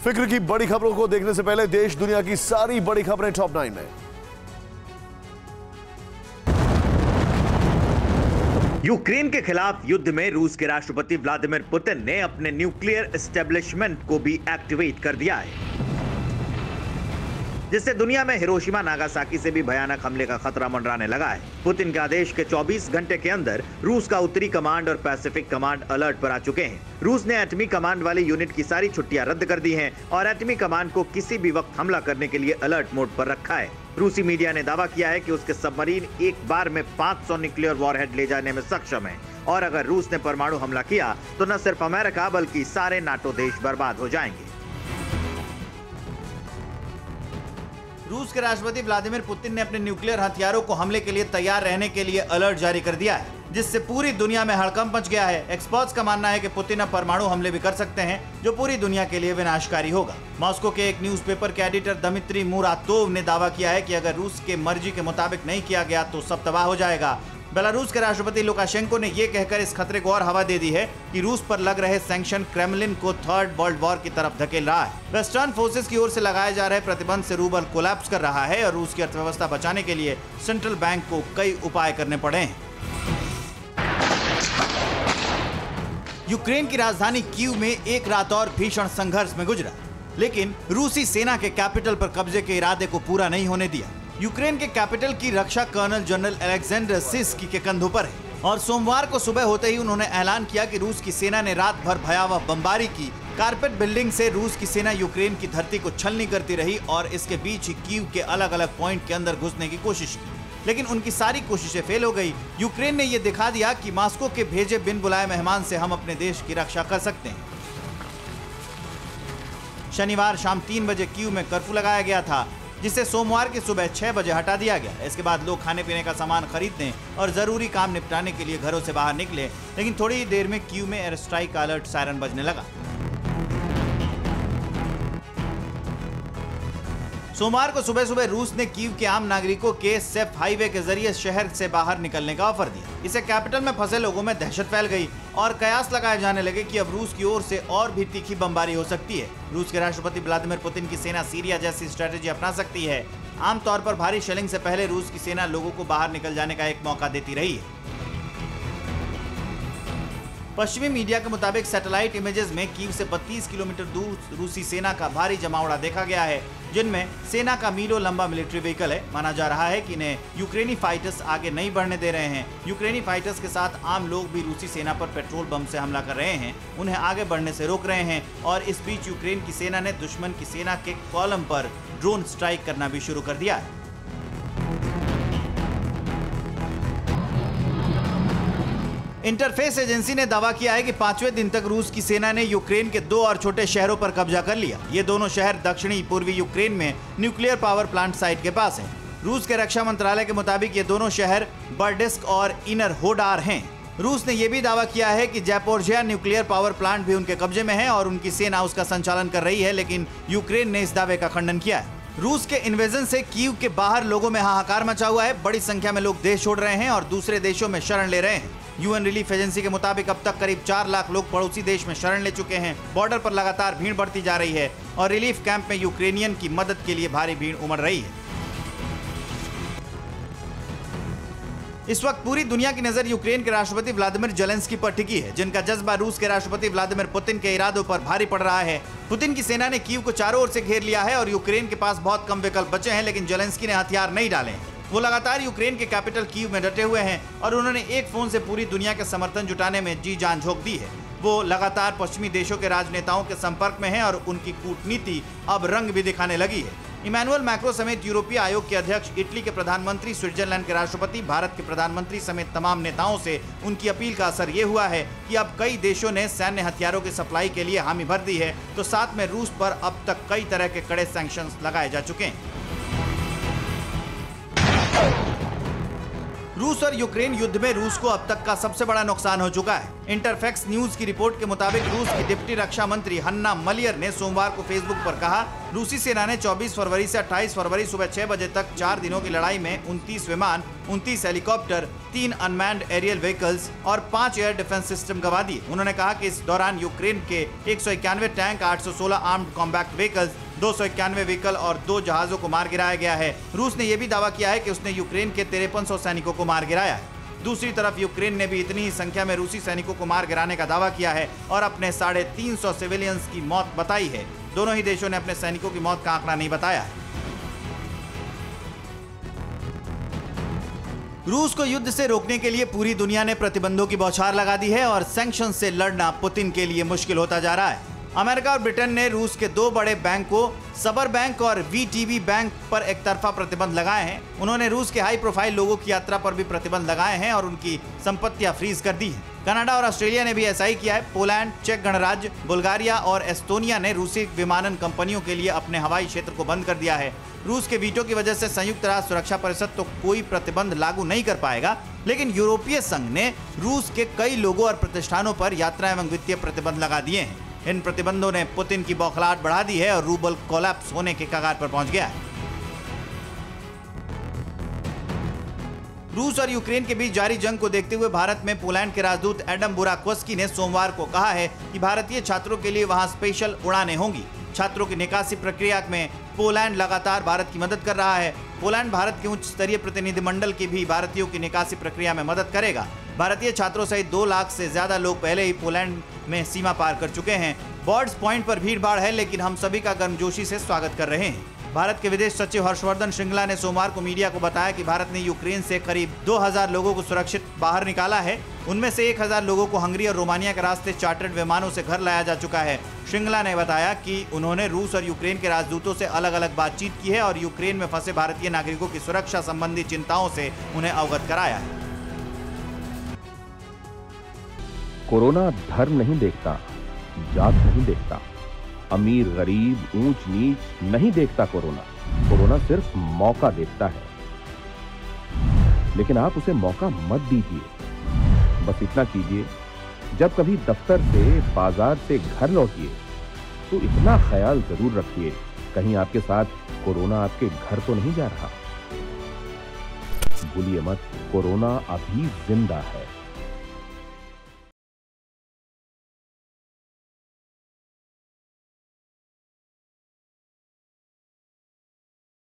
फिक्र की बड़ी खबरों को देखने से पहले देश दुनिया की सारी बड़ी खबरें टॉप 9 में। यूक्रेन के खिलाफ युद्ध में रूस के राष्ट्रपति व्लादिमीर पुतिन ने अपने न्यूक्लियर एस्टेब्लिशमेंट को भी एक्टिवेट कर दिया है, जिससे दुनिया में हिरोशिमा नागासाकी से भी भयानक हमले का खतरा मंडराने लगा है। पुतिन के आदेश के 24 घंटे के अंदर रूस का उत्तरी कमांड और पैसिफिक कमांड अलर्ट पर आ चुके हैं। रूस ने एटमी कमांड वाली यूनिट की सारी छुट्टियां रद्द कर दी हैं और एटमी कमांड को किसी भी वक्त हमला करने के लिए अलर्ट मोड पर रखा है। रूसी मीडिया ने दावा किया है कि उसके सबमरीन एक बार में 500 न्यूक्लियर वॉरहेड ले जाने में सक्षम है और अगर रूस ने परमाणु हमला किया तो न सिर्फ अमेरिका बल्कि सारे नाटो देश बर्बाद हो जाएंगे। रूस के राष्ट्रपति व्लादिमीर पुतिन ने अपने न्यूक्लियर हथियारों को हमले के लिए तैयार रहने के लिए अलर्ट जारी कर दिया है, जिससे पूरी दुनिया में हड़कंप मच गया है। एक्सपर्ट्स का मानना है कि पुतिन अब परमाणु हमले भी कर सकते हैं, जो पूरी दुनिया के लिए विनाशकारी होगा। मॉस्को के एक न्यूज़पेपर के एडिटर दमित्री मुरातोव ने दावा किया है कि अगर रूस के मर्जी के मुताबिक नहीं किया गया तो सब तबाह हो जाएगा। बेलारूस के राष्ट्रपति लुकाशेंको ने यह कहकर इस खतरे को और हवा दे दी है कि रूस पर लग रहे सैंक्शन क्रेमलिन को थर्ड वर्ल्ड वॉर की तरफ धकेल रहा है। वेस्टर्न फोर्सेस की ओर से लगाए जा रहे प्रतिबंध से रूबल कोलैप्स कर रहा है और रूस की अर्थव्यवस्था बचाने के लिए सेंट्रल बैंक को कई उपाय करने पड़े हैं। यूक्रेन की राजधानी कीव में एक रात और भीषण संघर्ष में गुजरा, लेकिन रूसी सेना के कैपिटल पर कब्जे के इरादे को पूरा नहीं होने दिया। यूक्रेन के कैपिटल की रक्षा कर्नल जनरल अलेक्जेंडर सिस्की के कंधों पर है और सोमवार को सुबह होते ही उन्होंने ऐलान किया कि रूस की सेना ने रात भर भयावह बमबारी की। कारपेट बिल्डिंग से रूस की सेना यूक्रेन की धरती को छलनी करती रही और इसके बीच ही कीव के अलग अलग पॉइंट के अंदर घुसने की कोशिश की, लेकिन उनकी सारी कोशिशें फेल हो गई। यूक्रेन ने यह दिखा दिया कि मॉस्को के भेजे बिन बुलाए मेहमान से हम अपने देश की रक्षा कर सकते हैं। शनिवार शाम 3 बजे कीव में कर्फ्यू लगाया गया था, जिसे सोमवार की सुबह 6 बजे हटा दिया गया। इसके बाद लोग खाने पीने का सामान खरीदने और जरूरी काम निपटाने के लिए घरों से बाहर निकले, लेकिन थोड़ी ही देर में कीव में एयर स्ट्राइक का अलर्ट सायरन बजने लगा। सोमवार को सुबह सुबह रूस ने कीव के आम नागरिकों के सेफ हाईवे के जरिए शहर से बाहर निकलने का ऑफर दिया। इससे कैपिटल में फंसे लोगों में दहशत फैल गई और कयास लगाए जाने लगे कि अब रूस की ओर से और भी तीखी बमबारी हो सकती है। रूस के राष्ट्रपति व्लादिमीर पुतिन की सेना सीरिया जैसी स्ट्रेटेजी अपना सकती है। आमतौर पर भारी शेलिंग से पहले रूस की सेना लोगों को बाहर निकल जाने का एक मौका देती रही है। पश्चिमी मीडिया के मुताबिक सैटेलाइट इमेजेस में कीव से 32 किलोमीटर दूर रूसी सेना का भारी जमावड़ा देखा गया है, जिनमें सेना का मीलों लंबा मिलिट्री व्हीकल है। माना जा रहा है कि इन्हें यूक्रेनी फाइटर्स आगे नहीं बढ़ने दे रहे हैं। यूक्रेनी फाइटर्स के साथ आम लोग भी रूसी सेना पर पेट्रोल बम से हमला कर रहे हैं, उन्हें आगे बढ़ने से रोक रहे हैं और इस बीच यूक्रेन की सेना ने दुश्मन की सेना के कॉलम पर ड्रोन स्ट्राइक करना भी शुरू कर दिया है। इंटरफेस एजेंसी ने दावा किया है कि 5वें दिन तक रूस की सेना ने यूक्रेन के 2 और छोटे शहरों पर कब्जा कर लिया। ये दोनों शहर दक्षिणी पूर्वी यूक्रेन में न्यूक्लियर पावर प्लांट साइट के पास हैं। रूस के रक्षा मंत्रालय के मुताबिक ये दोनों शहर बर्डिस्क और इनर होडार हैं। रूस ने यह भी दावा किया है कि जैपोरिजिया न्यूक्लियर पावर प्लांट भी उनके कब्जे में है और उनकी सेना उसका संचालन कर रही है, लेकिन यूक्रेन ने इस दावे का खंडन किया है। रूस के इन्वेजन से कीव के बाहर लोगों में हाहाकार मचा हुआ है। बड़ी संख्या में लोग देश छोड़ रहे हैं और दूसरे देशों में शरण ले रहे हैं। यूएन रिलीफ एजेंसी के मुताबिक अब तक करीब 4 लाख लोग पड़ोसी देश में शरण ले चुके हैं। बॉर्डर पर लगातार भीड़ बढ़ती जा रही है और रिलीफ कैंप में यूक्रेनियन की मदद के लिए भारी भीड़ उमड़ रही है। इस वक्त पूरी दुनिया की नजर यूक्रेन के राष्ट्रपति व्लादिमीर जेलेंस्की पर टिकी है, जिनका जज्बा रूस के राष्ट्रपति व्लादिमीर पुतिन के इरादों पर भारी पड़ रहा है। पुतिन की सेना ने कीव को चारों ओर से घेर लिया है और यूक्रेन के पास बहुत कम विकल्प बचे हैं, लेकिन जेलेंस्की ने हथियार नहीं डाले हैं। वो लगातार यूक्रेन के कैपिटल कीव में डटे हुए हैं और उन्होंने एक फोन से पूरी दुनिया के समर्थन जुटाने में जी जान झोंक दी है। वो लगातार पश्चिमी देशों के राजनेताओं के संपर्क में हैं और उनकी कूटनीति अब रंग भी दिखाने लगी है। इमैनुअल मैक्रो समेत यूरोपीय आयोग के अध्यक्ष, इटली के प्रधानमंत्री, स्विट्जरलैंड के राष्ट्रपति, भारत के प्रधानमंत्री समेत तमाम नेताओं से उनकी अपील का असर ये हुआ है कि अब कई देशों ने सैन्य हथियारों की सप्लाई के लिए हामी भर दी है, तो साथ में रूस पर अब तक कई तरह के कड़े सैंक्शंस लगाए जा चुके हैं। रूस और यूक्रेन युद्ध में रूस को अब तक का सबसे बड़ा नुकसान हो चुका है। इंटरफैक्स न्यूज की रिपोर्ट के मुताबिक रूस की डिप्टी रक्षा मंत्री हन्ना मलियर ने सोमवार को फेसबुक पर कहा, रूसी सेना ने 24 फरवरी से 28 फरवरी सुबह 6 बजे तक 4 दिनों की लड़ाई में 29 विमान, 29 हेलीकॉप्टर, 3 अनमैन्ड एरियल व्हीकल्स और 5 एयर डिफेंस सिस्टम गंवा दिए। उन्होंने कहा कि इस दौरान यूक्रेन के 191 tank, 816 armed combat vehicles, 291 vehicle और 2 जहाजों को मार गिराया गया है। रूस ने यह भी दावा किया है कि उसने यूक्रेन के 5300 सैनिकों को मार गिराया है। दूसरी तरफ यूक्रेन ने भी इतनी ही संख्या में रूसी सैनिकों को मार गिराने का दावा किया है और अपने 350 सिविलियंस की मौत बताई है। दोनों ही देशों ने अपने सैनिकों की मौत का आंकड़ा नहीं बताया है। रूस को युद्ध से रोकने के लिए पूरी दुनिया ने प्रतिबंधों की बौछार लगा दी है और सैंक्शन से लड़ना पुतिन के लिए मुश्किल होता जा रहा है। अमेरिका और ब्रिटेन ने रूस के 2 बड़े बैंकों सबर बैंक और VTB बैंक पर एक तरफा प्रतिबंध लगाए हैं। उन्होंने रूस के हाई प्रोफाइल लोगों की यात्रा पर भी प्रतिबंध लगाए हैं और उनकी संपत्तियां फ्रीज कर दी हैं। कनाडा और ऑस्ट्रेलिया ने भी ऐसा ही किया है। पोलैंड, चेक गणराज्य, बुल्गारिया और एस्टोनिया ने रूसी विमानन कंपनियों के लिए अपने हवाई क्षेत्र को बंद कर दिया है। रूस के वीटो की वजह से संयुक्त राष्ट्र सुरक्षा परिषद तो कोई प्रतिबंध लागू नहीं कर पाएगा, लेकिन यूरोपीय संघ ने रूस के कई लोगों और प्रतिष्ठानों पर यात्रा एवं वित्तीय प्रतिबंध लगा दिए हैं। इन प्रतिबंधों ने पुतिन की बौखलाहट बढ़ा दी है और रूबल कोलैप्स होने के कगार पर पहुंच गया है। रूस और यूक्रेन के बीच जारी जंग को देखते हुए भारत में पोलैंड के राजदूत एडम बुराकोव्स्की ने सोमवार को कहा है कि भारतीय छात्रों के लिए वहां स्पेशल उड़ानें होंगी। छात्रों की निकासी प्रक्रिया में पोलैंड लगातार भारत की मदद कर रहा है। पोलैंड भारत के उच्च स्तरीय प्रतिनिधिमंडल की भी भारतीयों की निकासी प्रक्रिया में मदद करेगा। भारतीय छात्रों सहित 2 लाख से ज्यादा लोग पहले ही पोलैंड में सीमा पार कर चुके हैं। बॉर्डर्स पॉइंट पर भीड़-भाड़ है, लेकिन हम सभी का गर्मजोशी से स्वागत कर रहे हैं। भारत के विदेश सचिव हर्षवर्धन श्रृंगला ने सोमवार को मीडिया को बताया कि भारत ने यूक्रेन से करीब 2000 लोगों को सुरक्षित बाहर निकाला है। उनमें से 1000 लोगों को हंगरी और रोमानिया के रास्ते चार्टर्ड विमानों से घर लाया जा चुका है। श्रृंगला ने बताया कि उन्होंने रूस और यूक्रेन के राजदूतों से अलग-अलग बातचीत की है और यूक्रेन में फंसे भारतीय नागरिकों की सुरक्षा संबंधी चिंताओं से उन्हें अवगत कराया है। कोरोना धर्म नहीं देखता, जात नहीं देखता, अमीर गरीब ऊंच नीच नहीं देखता। कोरोना सिर्फ मौका देखता है, लेकिन आप उसे मौका मत दीजिए। बस इतना कीजिए, जब कभी दफ्तर से बाजार से घर लौटिए तो इतना ख्याल जरूर रखिए कहीं आपके साथ कोरोना आपके घर तो नहीं जा रहा। भूलिए मत, कोरोना अभी जिंदा है।